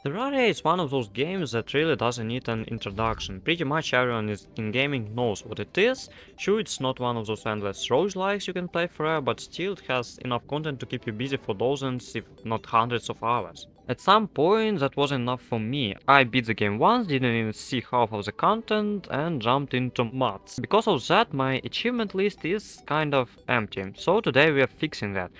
Terraria is one of those games that really doesn't need an introduction. Pretty much everyone in gaming knows what it is. Sure, it's not one of those endless roguelikes you can play forever, but still it has enough content to keep you busy for dozens, if not hundreds of hours. At some point, that was enough for me. I beat the game once, didn't even see half of the content, and jumped into mods. Because of that, my achievement list is kind of empty. So today we are fixing that.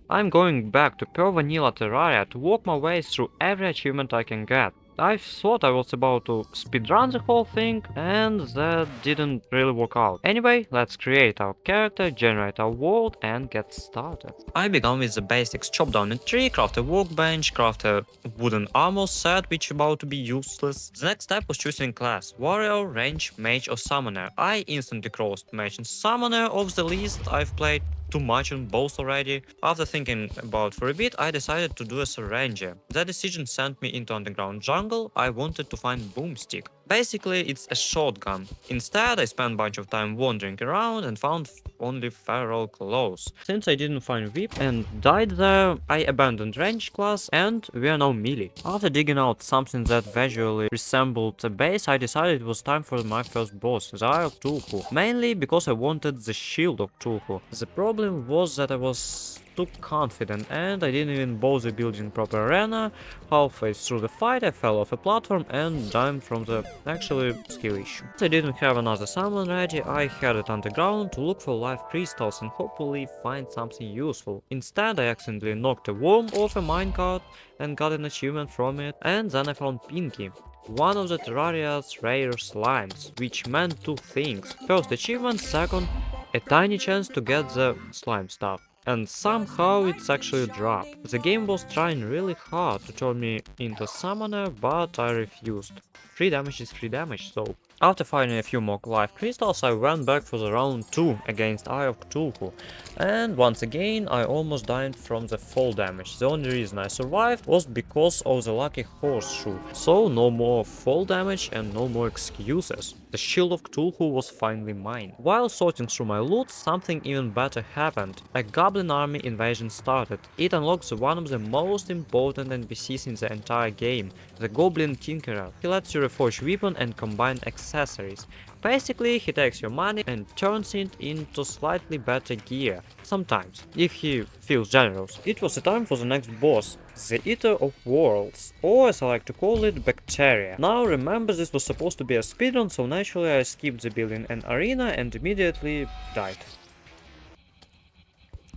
I'm going back to pure vanilla Terraria to walk my way through every achievement I can get. I thought I was about to speedrun the whole thing, and that didn't really work out. Anyway, let's create our character, generate our world, and get started. I began with the basics: chop down a tree, craft a workbench, craft a wooden armor set which is about to be useless. The next step was choosing class: warrior, range, mage or summoner. I instantly crossed mage and summoner off the list. I've played too much on both already. After thinking about for a bit, I decided to do as a ranger. That decision sent me into underground jungle. I wanted to find boomstick. Basically, it's a shotgun. Instead, I spent a bunch of time wandering around and found only feral claws. Since I didn't find whip and died there, I abandoned range class and we are now melee. After digging out something that visually resembled a base, I decided it was time for my first boss, the Eye of Tulku. Mainly because I wanted the shield of Tulku. The problem was that I was too confident and I didn't even bother building proper arena. Halfway through the fight I fell off a platform and died from the actually skill issue. Since I didn't have another summon ready, I headed underground to look for life crystals and hopefully find something useful. Instead, I accidentally knocked a worm off a minecart and got an achievement from it, and then I found Pinky, one of the Terraria's rare slimes, which meant two things. First achievement, second, a tiny chance to get the slime stuff. And somehow it's actually dropped. The game was trying really hard to turn me into summoner, but I refused. Free damage is free damage, so. After finding a few more life crystals, I went back for the round 2 against Eye of Cthulhu. And once again, I almost died from the fall damage. The only reason I survived was because of the lucky horseshoe. So no more fall damage and no more excuses. The shield of Cthulhu was finally mine. While sorting through my loot, something even better happened. A goblin army invasion started. It unlocks one of the most important NPCs in the entire game, the Goblin Tinkerer. He lets you reforge weapon and combine accessories. Basically, he takes your money and turns it into slightly better gear. Sometimes, if he feels generous. It was the time for the next boss, the Eater of Worlds, or as I like to call it, Bacteria. Now remember, this was supposed to be a speedrun, so naturally I skipped the building and arena and immediately died.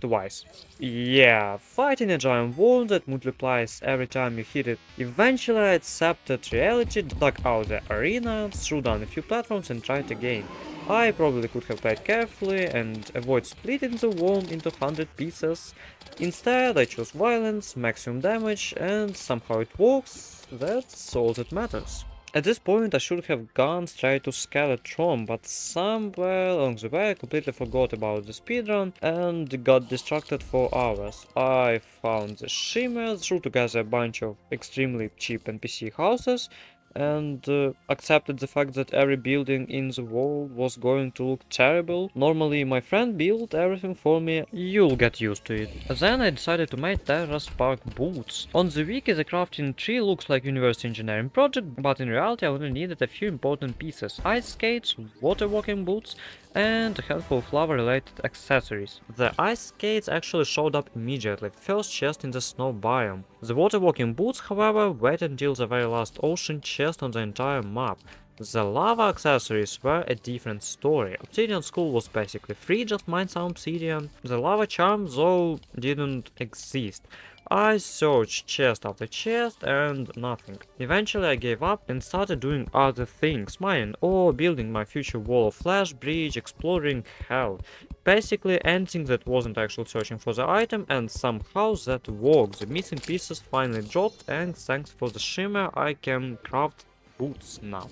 Twice. Yeah, fighting a giant wall that multiplies every time you hit it. Eventually I accepted reality, dug out the arena, threw down a few platforms and tried again. I probably could have played carefully and avoid splitting the worm into 100 pieces. Instead I chose violence, maximum damage, and somehow it works. That's all that matters. At this point I should have gone straight to Skeletron, but somewhere along the way I completely forgot about the speedrun and got distracted for hours. I found the shimmer, threw together a bunch of extremely cheap NPC houses, and accepted the fact that every building in the world was going to look terrible. Normally my friend built everything for me, you'll get used to it. Then I decided to make Terra Spark boots. On the wiki the crafting tree looks like university engineering project, but in reality I only needed a few important pieces: ice skates, water walking boots, and a handful of lava related accessories. The ice skates actually showed up immediately, first chest in the snow biome. The water walking boots, however, waited until the very last ocean chest on the entire map. The lava accessories were a different story. Obsidian School was basically free, just mine some obsidian. The lava charm though didn't exist. I searched chest after chest and nothing. Eventually I gave up and started doing other things, mining or building my future wall of flash, bridge, exploring hell. Basically anything that wasn't actually searching for the item, and somehow that worked. The missing pieces finally dropped, and thanks for the shimmer I can craft boots now.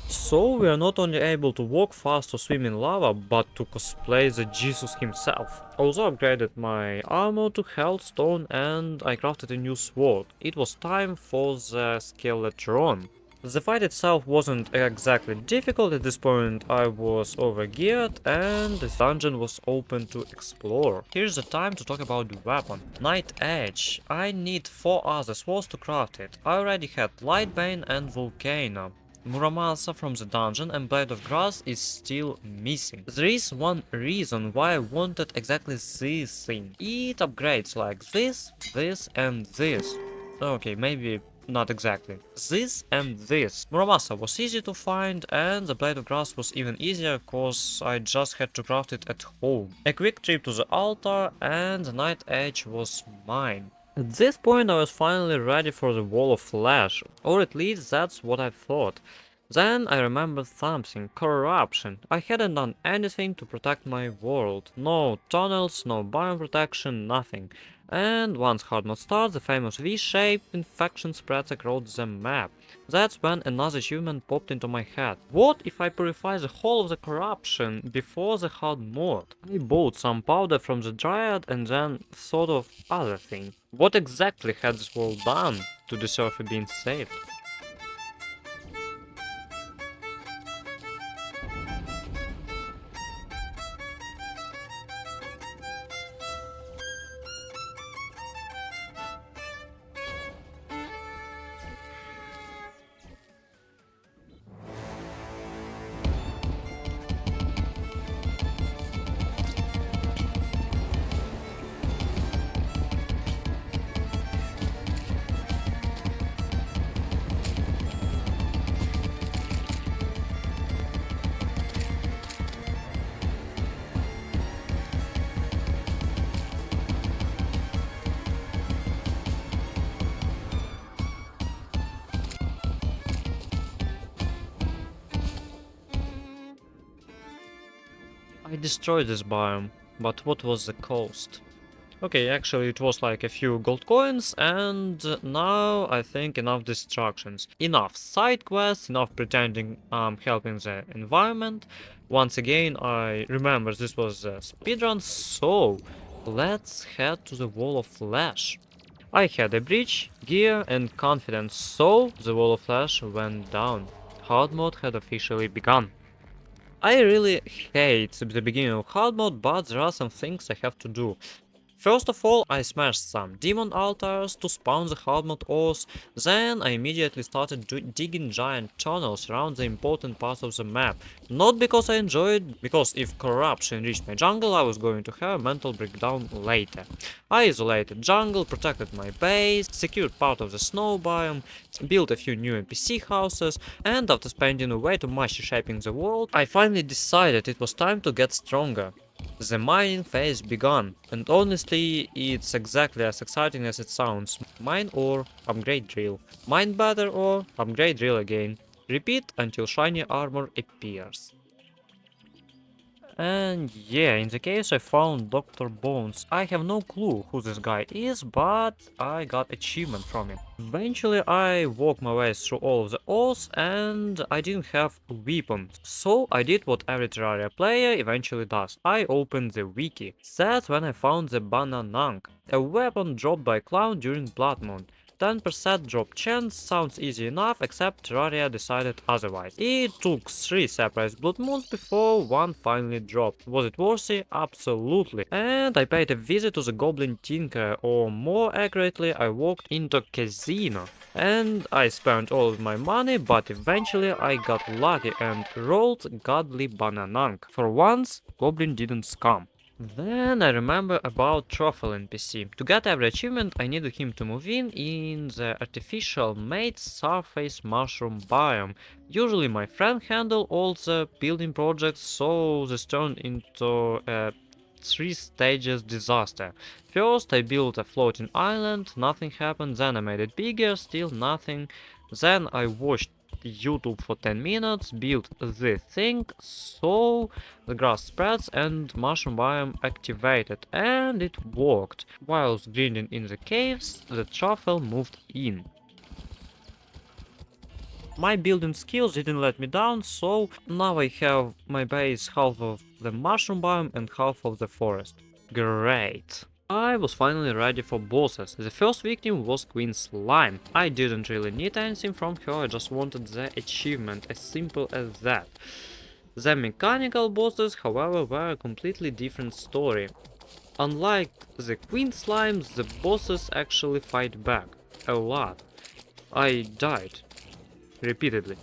So we are not only able to walk fast or swim in lava, but to cosplay the Jesus himself. Also upgraded my armor to Hellstone and I crafted a new sword. It was time for the Skeletron. The fight itself wasn't exactly difficult. At this point I was overgeared and the dungeon was open to explore. Here's the time to talk about the weapon. Night Edge. I need 4 other swords to craft it. I already had Lightbane and Volcano. Muramasa from the dungeon and Blade of Grass is still missing. There is one reason why I wanted exactly this thing. It upgrades like this, this and this. Okay, maybe not exactly. This and this. Muramasa was easy to find and the Blade of Grass was even easier cause I just had to craft it at home. A quick trip to the altar and the Night Edge was mine. At this point I was finally ready for the Wall of Flesh, or at least that's what I thought. Then I remembered something, corruption. I hadn't done anything to protect my world. No tunnels, no biome protection, nothing. And once hard mode starts, the famous V-shaped infection spreads across the map. That's when another achievement popped into my head. What if I purify the whole of the corruption before the hard mode? I bought some powder from the Dryad and then thought of other thing. What exactly had this world done to deserve being saved? I destroyed this biome, but what was the cost? Okay, actually it was like a few gold coins and now I think enough distractions. Enough side quests, enough pretending I'm helping the environment. Once again I remember this was a speedrun, so let's head to the Wall of Flesh. I had a bridge, gear and confidence, so the Wall of Flesh went down. Hard mode had officially begun. I really hate the beginning of hard mode, but there are some things I have to do. First of all, I smashed some demon altars to spawn the hard mode ores, then I immediately started digging giant tunnels around the important parts of the map. Not because I enjoyed, because if corruption reached my jungle I was going to have a mental breakdown later. I isolated jungle, protected my base, secured part of the snow biome, built a few new NPC houses, and after spending way too much reshaping the world, I finally decided it was time to get stronger. The mining phase began, and honestly, it's exactly as exciting as it sounds. Mine ore, upgrade drill. Mine better ore, upgrade drill again. Repeat until shiny armor appears. And yeah, in the case I found Dr. Bones. I have no clue who this guy is, but I got achievement from him. Eventually I walked my way through all of the ores and I didn't have a weapon. So I did what every Terraria player eventually does. I opened the wiki. That's when I found the Bananang, a weapon dropped by Clown during Blood Moon. 10% drop chance sounds easy enough, except Terraria decided otherwise. It took 3 separate blood moons before one finally dropped. Was it worthy? Absolutely. And I paid a visit to the Goblin Tinker, or more accurately, I walked into casino. And I spent all of my money, but eventually I got lucky and rolled godly Bananang. For once, Goblin didn't scam. Then I remember about Truffle NPC. To get every achievement I needed him to move in the artificial made surface mushroom biome. Usually my friend handled all the building projects, so this turned into a 3 stages disaster. First I built a floating island, nothing happened, then I made it bigger, still nothing. Then I watched YouTube for 10 minutes, built the thing, so the grass spreads and mushroom biome activated, and it worked. Whilst grinding in the caves, the truffle moved in. My building skills didn't let me down, so now I have my base half of the mushroom biome and half of the forest. Great. I was finally ready for bosses. The first victim was Queen Slime. I didn't really need anything from her, I just wanted the achievement, as simple as that. The mechanical bosses, however, were a completely different story. Unlike the Queen Slimes, the bosses actually fight back. A lot. I died. Repeatedly.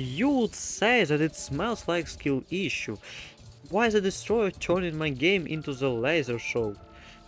You would say that it smells like skill issue. Why the destroyer turning my game into the laser show?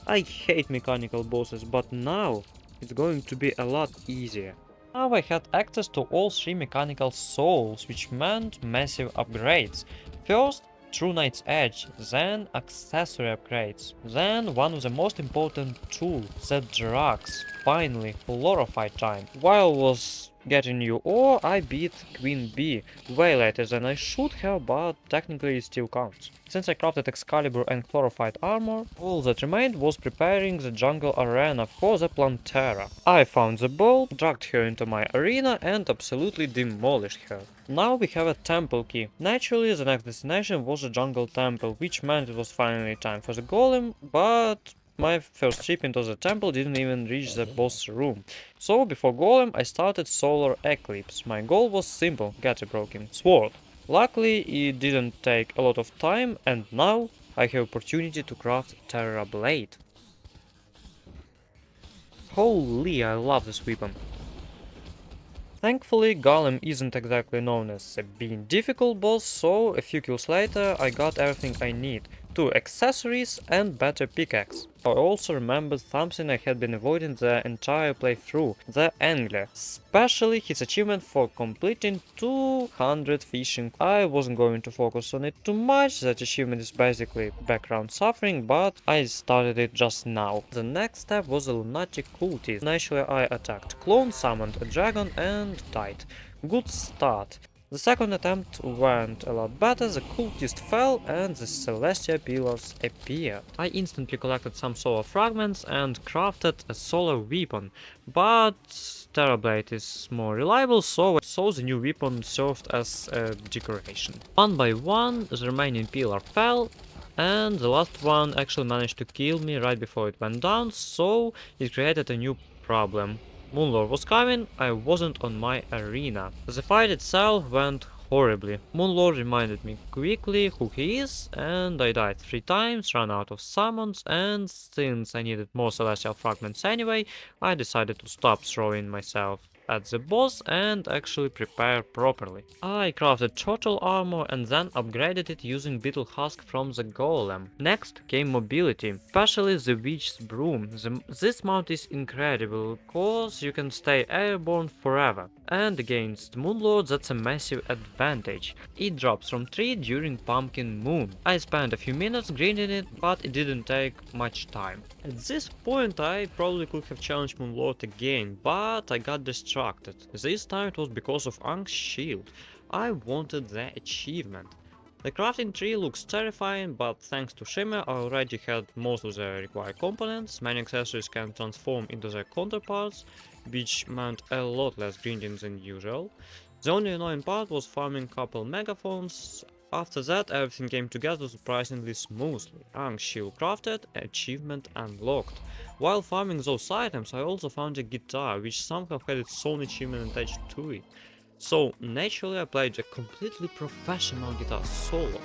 I hate mechanical bosses, but now it's going to be a lot easier. Now I had access to all 3 mechanical souls, which meant massive upgrades. First, True Knight's Edge, then accessory upgrades, then one of the most important tools, the drugs. Finally, Flora fight time. While was getting new ore, I beat Queen Bee, way later than I should have, but technically it still counts. Since I crafted Excalibur and Chlorophyte armor, all that remained was preparing the jungle arena for the Plantera. I found the ball, dragged her into my arena and absolutely demolished her. Now we have a temple key. Naturally, the next destination was a jungle temple, which meant it was finally time for the golem, but my first trip into the temple didn't even reach the boss room. So before golem I started solar eclipse. My goal was simple, get a broken sword. Luckily it didn't take a lot of time and now I have opportunity to craft Terra Blade. Holy, I love this weapon. Thankfully, Golem isn't exactly known as a being difficult boss, so a few kills later I got everything I need. 2 accessories and better pickaxe. I also remembered something I had been avoiding the entire playthrough, the angler, especially his achievement for completing 200 fishing. I wasn't going to focus on it too much, that achievement is basically background suffering, but I started it just now. The next step was a lunatic cultist. Naturally I attacked clone, summoned a dragon and died. Good start. The second attempt went a lot better, the cultist fell and the celestial pillars appeared. I instantly collected some solar fragments and crafted a solar weapon, but Terrorblade is more reliable, so the new weapon served as a decoration. One by one, the remaining pillar fell, and the last one actually managed to kill me right before it went down, so it created a new problem. Moonlord was coming, I wasn't on my arena. The fight itself went horribly. Moonlord reminded me quickly who he is, and I died 3 times, ran out of summons, and since I needed more celestial fragments anyway, I decided to stop throwing myself at the boss and actually prepare properly. I crafted turtle armor and then upgraded it using beetle husk from the golem. Next came mobility, especially the witch's broom. This mount is incredible cause you can stay airborne forever, and against Moonlord that's a massive advantage. It drops from tree during pumpkin moon. I spent a few minutes grinding it, but it didn't take much time. At this point I probably could have challenged Moonlord again, but I got distracted. This time it was because of Ank's shield. I wanted the achievement. The crafting tree looks terrifying, but thanks to Shimmer I already had most of the required components. Many accessories can transform into their counterparts, which meant a lot less grinding than usual. The only annoying part was farming couple megaphones. After that everything came together surprisingly smoothly. Ank's shield crafted, achievement unlocked. While farming those items I also found a guitar which somehow had its own achievement attached to it. So naturally I played a completely professional guitar solo.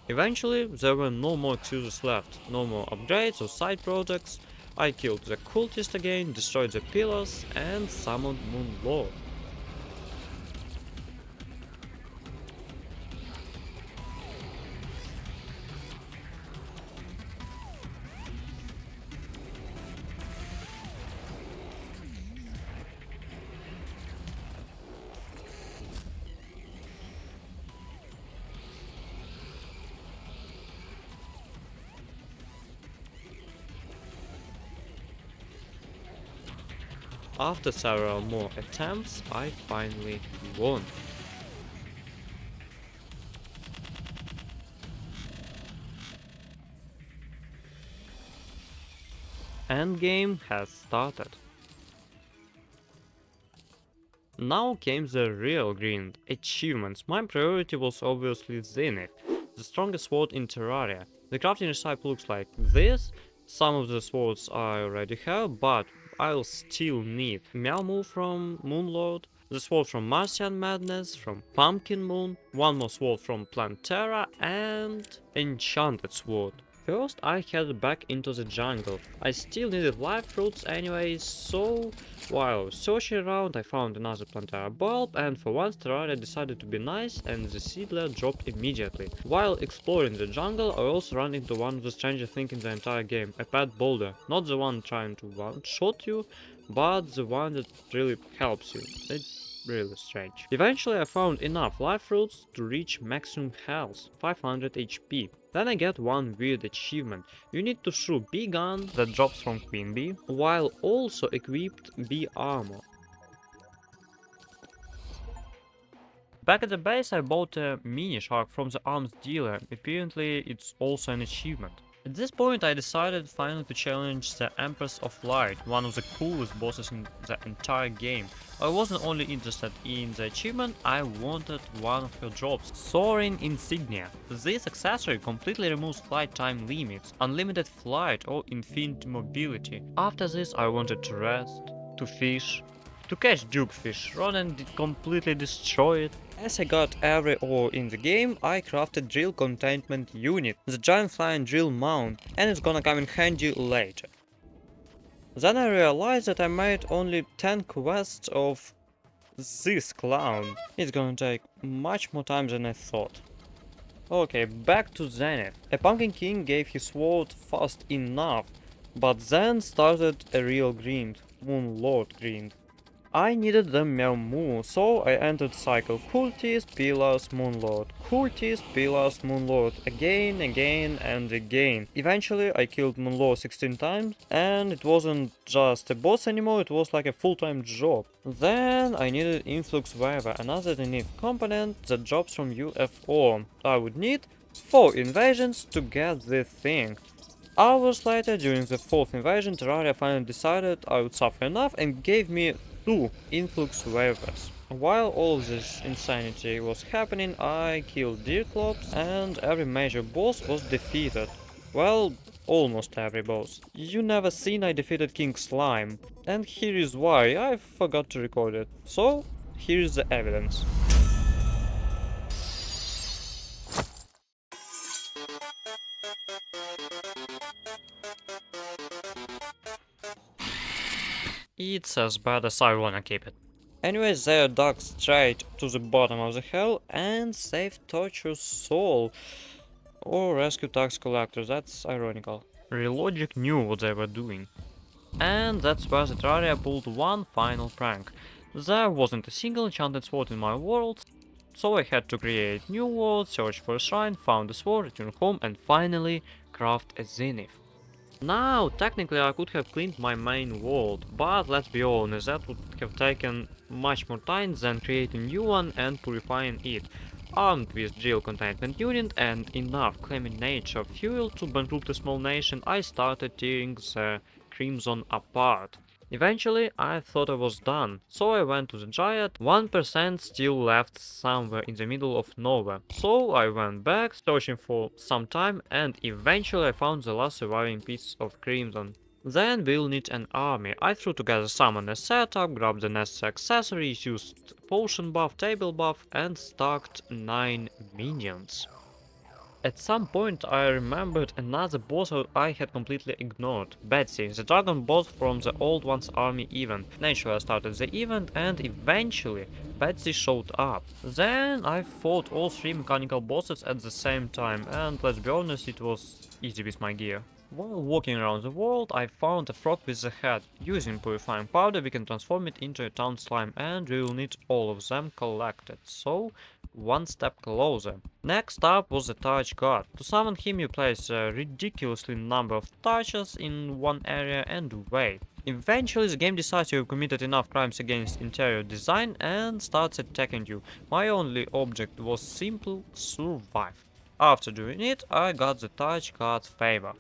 Eventually, there were no more excuses left, no more upgrades or side projects. I killed the cultist again, destroyed the pillars, and summoned Moonlord. After several more attempts, I finally won. Endgame has started. Now came the real grind, achievements. My priority was obviously Zenith, the strongest sword in Terraria. The crafting recipe looks like this. Some of the swords I already have, but I'll still need Meow Move from Moonlord, the sword from Martian Madness, from Pumpkin Moon, one more sword from Plantera, and Enchanted Sword. First, I headed back into the jungle. I still needed live fruits anyway, so while searching around I found another Plantera bulb, and for once Terraria decided to be nice and the seedler dropped immediately. While exploring the jungle I also ran into one of the strangest things in the entire game, a pet boulder. Not the one trying to one-shot you, but the one that really helps you. It's really strange. Eventually I found enough life fruits to reach maximum health, 500 HP. Then I get one weird achievement. You need to shoot bee gun that drops from Queen Bee, while also equipped bee armor. Back at the base I bought a mini shark from the arms dealer, apparently it's also an achievement. At this point I decided finally to challenge the Empress of Light, one of the coolest bosses in the entire game. I wasn't only interested in the achievement, I wanted one of her drops, Soaring Insignia. This accessory completely removes flight time limits, unlimited flight or infinite mobility. After this I wanted to rest, to fish, to catch Dukefish. Ronan did completely destroy it. As I got every ore in the game, I crafted drill containment unit, the giant flying drill mount, and it's gonna come in handy later. Then I realized that I made only 10 quests of this clown. It's gonna take much more time than I thought. Okay, back to Zenith. A Pumpkin King gave his sword fast enough, but then started a real grind, Moonlord grind. I needed the Meow, so I entered cycle Cultist, Pillars, Moonlord, Cultist, Pillars, Moonlord, again and again. Eventually I killed Moonlord 16 times, and it wasn't just a boss anymore, it was like a full-time job. Then I needed Influx Waiver, another unique component that drops from UFO. I would need 4 invasions to get this thing. Hours later, during the 4th invasion, Terraria finally decided I would suffer enough and gave me 2 influx waivers. While all of this insanity was happening, I killed Deerclops and every major boss was defeated. Well, almost every boss. You never seen I defeated King Slime, and here is why, I forgot to record it. So, here is the evidence. It's as bad as I wanna keep it. Anyways, they dug straight to the bottom of the hell and saved Torture's soul. Or rescue tax collectors, that's ironical. Relogic knew what they were doing. And that's where the Terraria pulled one final prank. There wasn't a single enchanted sword in my world, so I had to create new world, search for a shrine, found a sword, return home, and finally craft a zenith. Now, technically I could have cleaned my main world, but let's be honest, that would have taken much more time than creating a new one and purifying it. Armed with drill containment unit and enough claiming nature fuel to bankrupt a small nation, I started tearing the Crimson apart. Eventually, I thought I was done, so I went to the Giant, 1% still left somewhere in the middle of nowhere. So I went back, searching for some time, and eventually I found the last surviving piece of Crimson. Then we'll need an army. I threw together summoner setup, grabbed the necessary accessories, used potion buff, table buff, and stacked 9 minions. At some point I remembered another boss I had completely ignored. Betsy, the dragon boss from the Old One's Army event. Naturally I started the event and eventually Betsy showed up. Then I fought all 3 mechanical bosses at the same time, and let's be honest, it was easy with my gear. While walking around the world, I found a frog with a head. Using purifying powder, we can transform it into a town slime, and we will need all of them collected. So, one step closer. Next up was the touch god. To summon him, you place a ridiculously number of touches in one area and wait. Eventually, the game decides you have committed enough crimes against interior design and starts attacking you. My only object was simple survive. After doing it, I got the touch god's favor.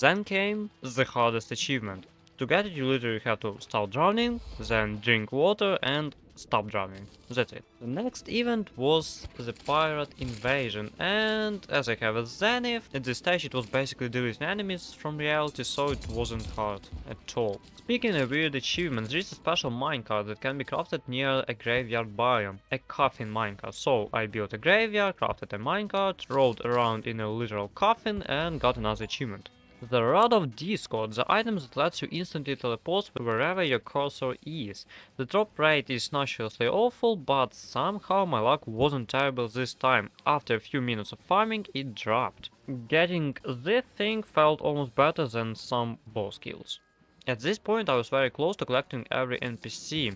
Then came the hardest achievement. To get it, you literally have to start drowning, then drink water and stop drowning. That's it. The next event was the pirate invasion, and as I have a Zenith, at this stage it was basically deleting enemies from reality, so it wasn't hard at all. Speaking of weird achievements, there is a special minecart that can be crafted near a graveyard biome, a coffin minecart. So I built a graveyard, crafted a minecart, rode around in a literal coffin and got another achievement. The Rod of Discord, the item that lets you instantly teleport wherever your cursor is. The drop rate is not seriously awful, but somehow my luck wasn't terrible this time. After a few minutes of farming, it dropped. Getting this thing felt almost better than some boss kills. At this point I was very close to collecting every NPC.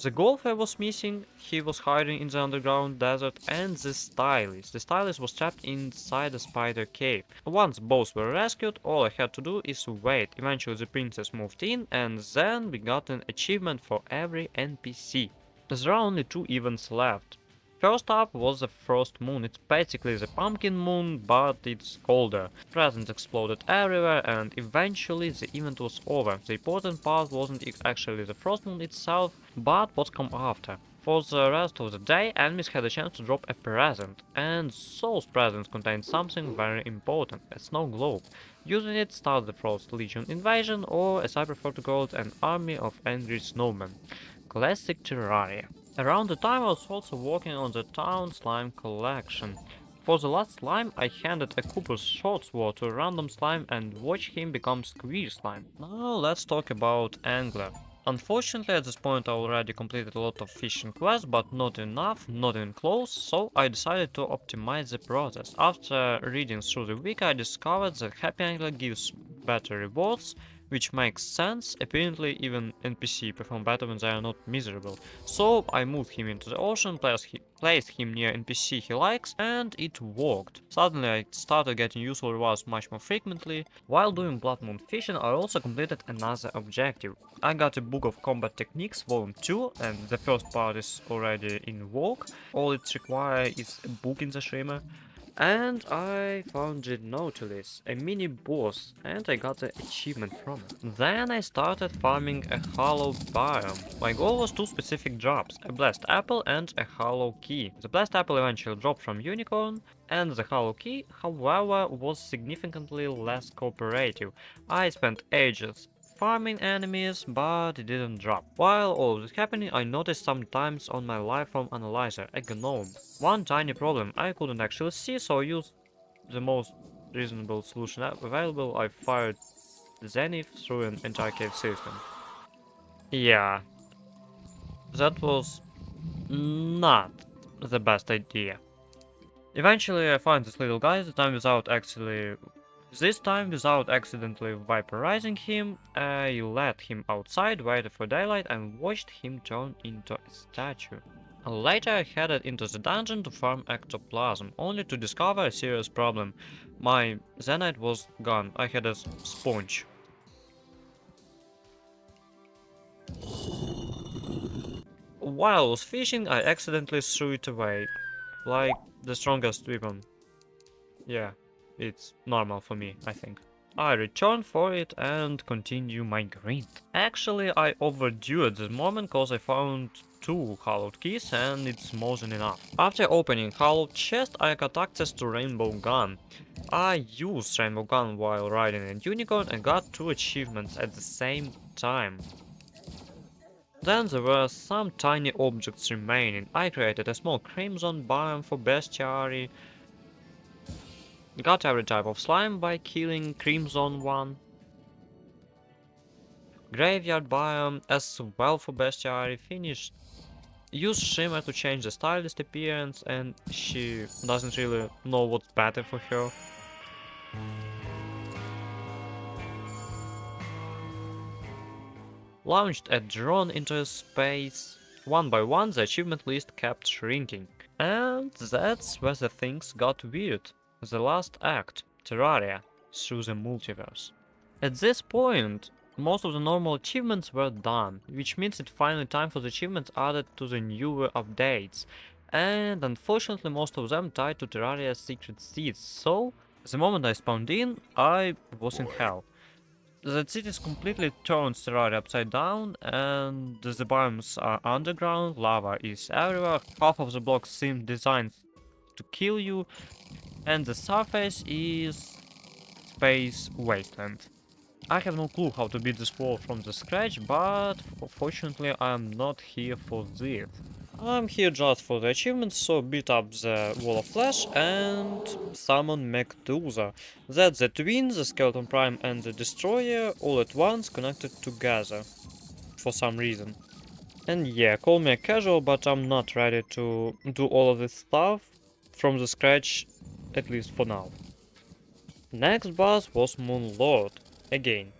The golfer was missing, he was hiding in the underground desert, and the stylist. The stylist was trapped inside a spider cave. Once both were rescued, all I had to do is wait. Eventually the princess moved in, and then we got an achievement for every NPC. There are only 2 events left. First up was the first moon. It's basically the pumpkin moon, but it's colder. Presents exploded everywhere, and eventually the event was over. The important part wasn't actually the first moon itself, but what's come after. For the rest of the day, enemies had a chance to drop a present, and those presents contained something very important, a snow globe. Using it starts the Frost Legion invasion, or as I prefer to call it, an army of angry snowmen. Classic Terraria. Around the time I was also working on the town slime collection. For the last slime, I handed a Cooper's short sword to a random slime and watched him become Squeeze slime. Now let's talk about Angler. Unfortunately, at this point I already completed a lot of fishing quests, but not enough, not even close, so I decided to optimize the process. After reading through the wiki, I discovered that Happy Angler gives better rewards, which makes sense. Apparently even NPC perform better when they are not miserable. So I moved him into the ocean, placed him near NPC he likes, and it worked. Suddenly I started getting useful rewards much more frequently. While doing Blood Moon fishing, I also completed another objective. I got a book of combat techniques, volume 2, and the first part is already in work. All it requires is a book in the streamer. And I found the Nautilus, a mini boss, and I got the achievement from it. Then I started farming a hollow biome. My goal was 2 specific drops, a blessed apple and a hollow key. The blessed apple eventually dropped from Unicorn, and the hollow key, however, was significantly less cooperative. I spent ages farming enemies, but it didn't drop. While all of this happening, I noticed sometimes on my liveform analyzer a gnome. One tiny problem I couldn't actually see, so I used the most reasonable solution available. I fired Zenith through an entire cave system. Yeah, that was not the best idea. Eventually I find this little guy, this time without accidentally vaporizing him. I let him outside, waited for daylight and watched him turn into a statue. Later I headed into the dungeon to farm ectoplasm, only to discover a serious problem. My Zenite was gone, I had a sponge. While I was fishing, I accidentally threw it away. Like the strongest weapon. Yeah, it's normal for me, I think. I return for it and continue my grind. Actually, I overdue at this moment cause I found 2 hollowed keys and it's more than enough. After opening hollowed chest, I got access to Rainbow Gun. I used Rainbow Gun while riding a unicorn and got 2 achievements at the same time. Then there were some tiny objects remaining. I created a small crimson biome for bestiary, got every type of slime by killing crimson one, graveyard biome as well for bestiary, finished. Use Shimmer to change the stylist appearance, and she doesn't really know what's better for her. Launched a drone into space. One by one the achievement list kept shrinking. And that's where the things got weird. The last act, Terraria, through the multiverse. At this point, most of the normal achievements were done, which means it's finally time for the achievements added to the newer updates. And unfortunately most of them tied to Terraria's secret seeds, so the moment I spawned in, I was in hell. The city is completely turned Terraria upside down, and the biomes are underground, lava is everywhere, half of the blocks seem designed to kill you, and the surface is space wasteland. I have no clue how to beat this wall from the scratch, but fortunately I'm not here for this. I'm here just for the achievements, so beat up the wall of flesh and summon Medusa. That's the twin, the Skeleton Prime and the Destroyer all at once connected together. For some reason. And yeah, call me a casual, but I'm not ready to do all of this stuff from the scratch, at least for now. Next boss was Moonlord, again.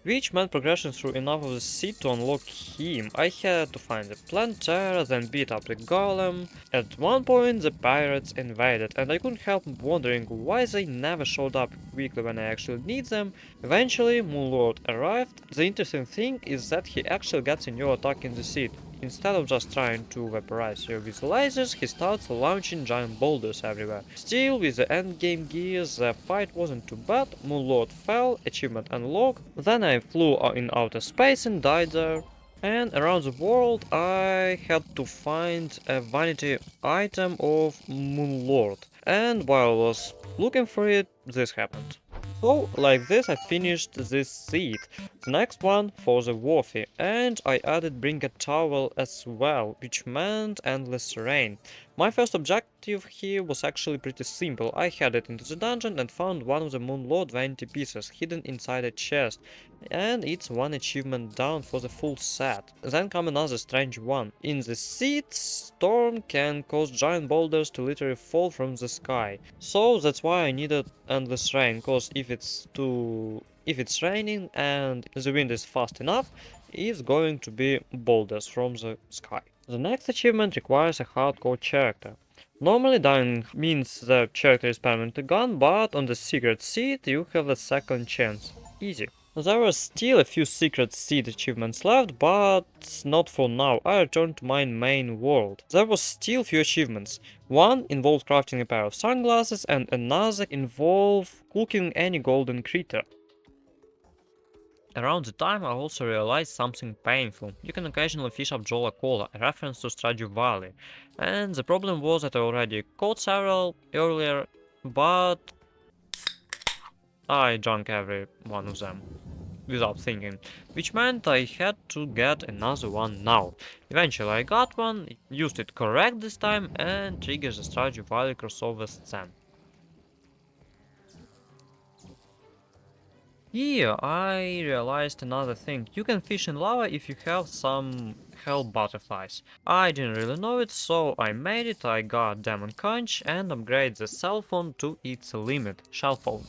Which meant progression through enough of the seed to unlock him. I had to find the planter, then beat up the golem. At one point the pirates invaded, and I couldn't help wondering why they never showed up quickly when I actually need them. Eventually Moonlord arrived. The interesting thing is that he actually gets a new attack in the seed. Instead of just trying to vaporize your visualizers, he starts launching giant boulders everywhere. Still, with the endgame gears, the fight wasn't too bad. Moonlord fell, achievement unlocked, then I flew in outer space and died there. And around the world I had to find a vanity item of Moonlord. And while I was looking for it, this happened. So, like this I finished this seed. The next one for the Wolfie, and I added Bring a Towel as well, which meant endless rain. My first objective here was actually pretty simple. I headed into the dungeon and found one of the Moonlord vanity pieces hidden inside a chest, and it's one achievement down for the full set. Then come another strange one. In the seed, storm can cause giant boulders to literally fall from the sky. So that's why I needed endless rain, cause if it's raining and the wind is fast enough, it's going to be boulders from the sky. The next achievement requires a hardcore character. Normally dying means the character is permanently gone, but on the secret seed you have a second chance. Easy. There were still a few secret seed achievements left, but not for now. I returned to my main world. There was still few achievements. One involved crafting a pair of sunglasses and another involved cooking any golden creature. Around the time I also realized something painful. You can occasionally fish up Jola Cola, a reference to Stardew Valley. And the problem was that I already caught several earlier, but I drank every one of them without thinking, which meant I had to get another one now. Eventually I got one, used it correct this time, and triggered the Stardew Valley crossover scene. Here I realized another thing. You can fish in lava if you have some hell butterflies. I didn't really know it, so I made it. I got Demon Conch and upgraded the cell phone to its limit, shell phone.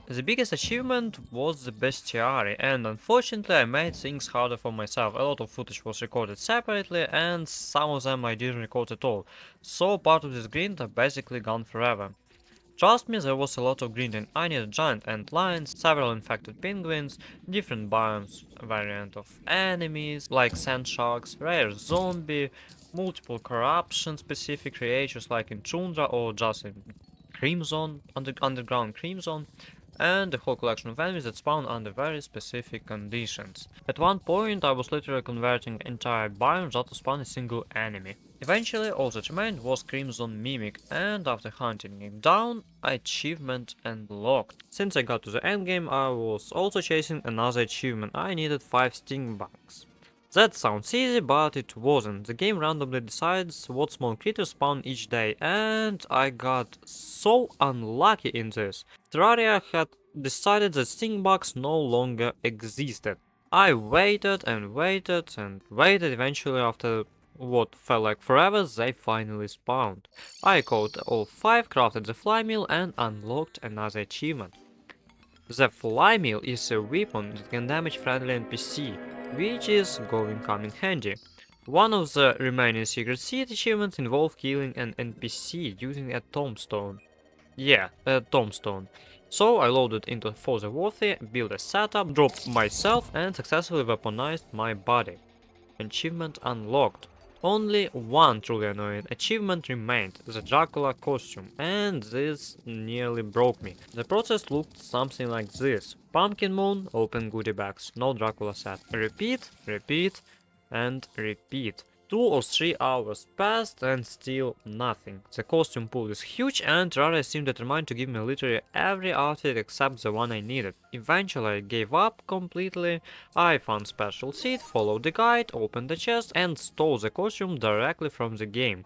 The biggest achievement was the bestiary, and unfortunately I made things harder for myself. A lot of footage was recorded separately, and some of them I didn't record at all, so part of this grind are basically gone forever. Trust me, there was a lot of grinding. I needed giant ant lions, several infected penguins, different biomes, variant of enemies, like sand sharks, rare zombie, multiple corruption specific creatures like in Tundra or just in Crimson, underground Crimson, and a whole collection of enemies that spawn under very specific conditions. At one point I was literally converting entire biomes just to spawn a single enemy. Eventually all that remained was Crimson Mimic, and after hunting it down, achievement unlocked. Since I got to the endgame I was also chasing another achievement. I needed 5 sting bugs. That sounds easy, but it wasn't. The game randomly decides what small critters spawn each day, and I got so unlucky in this. Terraria had decided that stingbugs no longer existed. I waited and waited and waited. Eventually, after what felt like forever, they finally spawned. I caught all 5, crafted the fly mill, and unlocked another achievement. The fly mill is a weapon that can damage friendly NPC, which is going come in handy. One of the remaining secret seed achievements involved killing an NPC using a tombstone. Yeah, a tombstone. So I loaded into for the worthy, built a setup, dropped myself and successfully weaponized my body. Achievement unlocked. Only one truly annoying achievement remained, the Dracula costume, and this nearly broke me. The process looked something like this. Pumpkin moon, open goodie bags, no Dracula set. Repeat, repeat, and repeat. 2 or 3 hours passed and still nothing. The costume pool is huge and Terraria seemed determined to give me literally every outfit except the one I needed. Eventually I gave up completely. I found special seed, followed the guide, opened the chest and stole the costume directly from the game.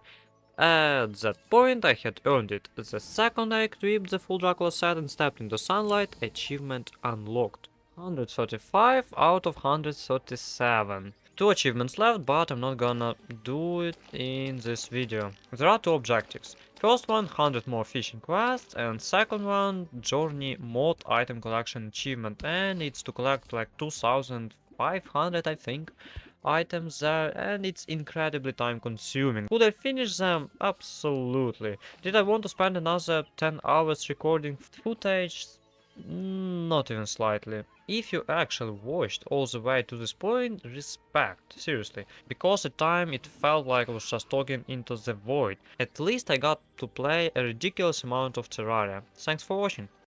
At that point I had earned it. The second I equipped the full Dracula set and stepped into sunlight, achievement unlocked. 135 out of 137. 2 achievements left, but I'm not gonna do it in this video. There are 2 objectives. First one, 100 more fishing quests, and second one, journey mod item collection achievement, and it's to collect like 2500 I think items there, and it's incredibly time consuming. Could I finish them? Absolutely. Did I want to spend another 10 hours recording footage? Not even slightly. If you actually watched all the way to this point, respect, seriously. Because at time it felt like I was just talking into the void. At least I got to play a ridiculous amount of Terraria. Thanks for watching.